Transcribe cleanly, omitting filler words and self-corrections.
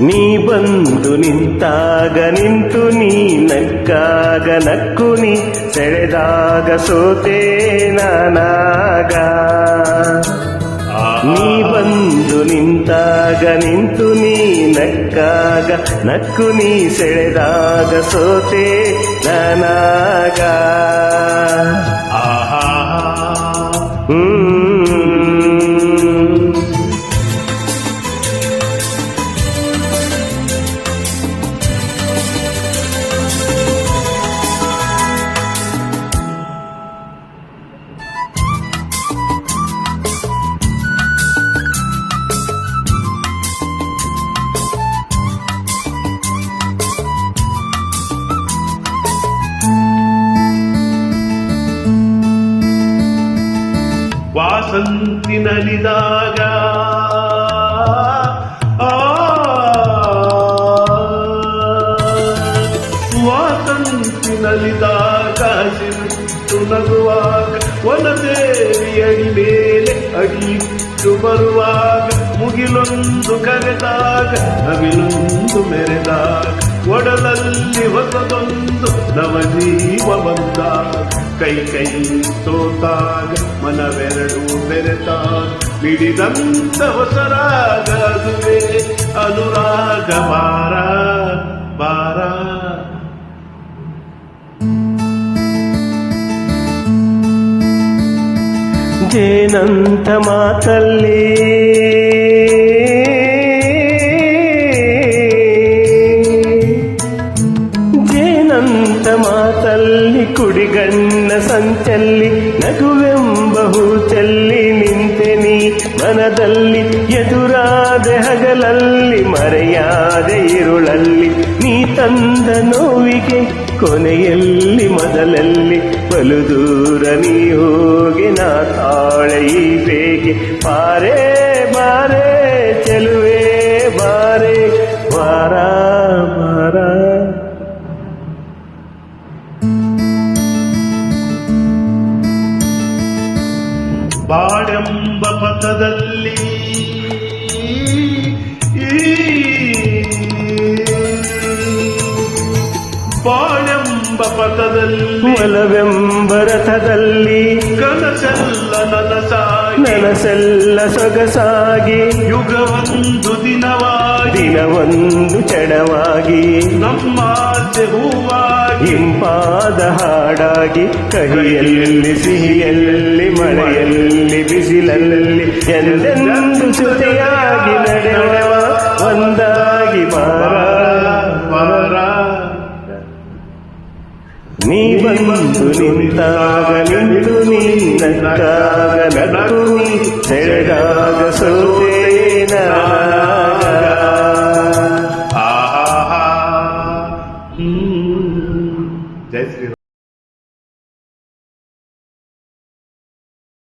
ನೀ ಬಂದು ನಿಂತಾಗ ನಿಂತು ನೀ ನಕ್ಕಾಗ ನಕ್ಕು ನೀ ಸೆಳೆದಾಗ ಸೋತೆ ನಾನಾಗ. ನೀ ಬಂದು ನಿಂತಾಗ ನಿಂತು ನೀ ನಕ್ಕಾಗ ನಕ್ಕು ನೀ ಸೆಳೆದಾಗ ಸೋತೆ ನಾನಾಗ. ಆಹಾ ವಾಸಂತಿ ನಲಿದಾಗ ವಾಸಂತಿ ನಲಿದಾಗ ಸಿಟ್ಟು ನಗುವಾಗ ವನದೇವಿಯಡಿ ಮೇಲೆ ಅಡಿಯಿಟ್ಟು ಬರುವಾಗ ಮುಗಿಲೊಂದು ಕರೆದಾಗ ನವಿಲೊಂದು ಮೆರೆದಾಗ ಒಡಲಲ್ಲಿ ಹೊಸದೊಂದು ನವಜೀವ ಬಂದಾಗ ಕೈ ಕೈ ಸೋತಾಗ ಮನವೆರಡು ಬೆರೆತಾಗ ಮಿಡಿದಂತ ಹೊಸರಾಗ ಅದುವೇ ಅನುರಾಗ. ಬಾರ ಬಾರ ಜೇನಂತ ಮಾತಲ್ಲಿ ಜೇನಂತ ಮಾತಲ್ಲಿ ಕುಡಿಗಣ್ಣ ಸಂಚಲ್ಲಿ ನಗುವೆಂಬ ಹೂಚಲ್ಲಿ ನಿಂತೆ ನೀ ಮನದಲ್ಲಿ. ಎದುರಾದೆ ಹಗಲಲ್ಲಿ ಮರೆಯಾದೆ ಇರುಳಲ್ಲಿ ನೀ ತಂದ ನೋವಿಗೆ ಕೊನೆಯಲ್ಲಿ ಮೊದಲಲ್ಲಿ ಬಲು ದೂರ ನೀ ಹೋಗಿ ನಾ ತಾಳೆ ಈ ಬೇಗೆ. ಬಾರೆ ಬಾರೆ ಚೆಲುವೆ ಬಾರೆ ಬಾರ ಬಾರ. ಬಾಳೆಂಬ ಪಥದಲ್ಲಿ ಬಾಳೆಂಬ ಪಥದಲ್ಲಿ ಒಲವೆಂಬ ರಥದಲ್ಲಿ ಕನಸೆಲ್ಲ ನನಸಾಗಿ ನನಸೆಲ್ಲ ಸೊಗಸಾಗಿ ಯುಗವೊಂದು ದಿನವಾಗಿ ದಿನವೊಂದು ಚಡವಾಗಿ ನಮ್ಮಾಸೆ ಹೂವಾಗಿ ಇಂಪಾದ ಹಾಡಾಗಿ ಕಹಿಯಲ್ಲಿ ಸಿಹಿಯಲ್ಲಿ ಮಳೆಯಲ್ಲಿ ಬಿಸಿಲಲ್ಲಿ ಎಂದೆಂದು ಜೊತೆಯಾಗಿ ನಡೆವ ಒಂದಾಗಿ ಬಾರ ಬಾರ. ನೀ ಬಂದು ನಿಂತಾಗ ನಿಂತು ನೀ ನಕ್ಕಾಗ ನಕ್ಕು ನೀ ಸೆಳೆದಾಗ ಸೋತೆ ನಾನಾಗ.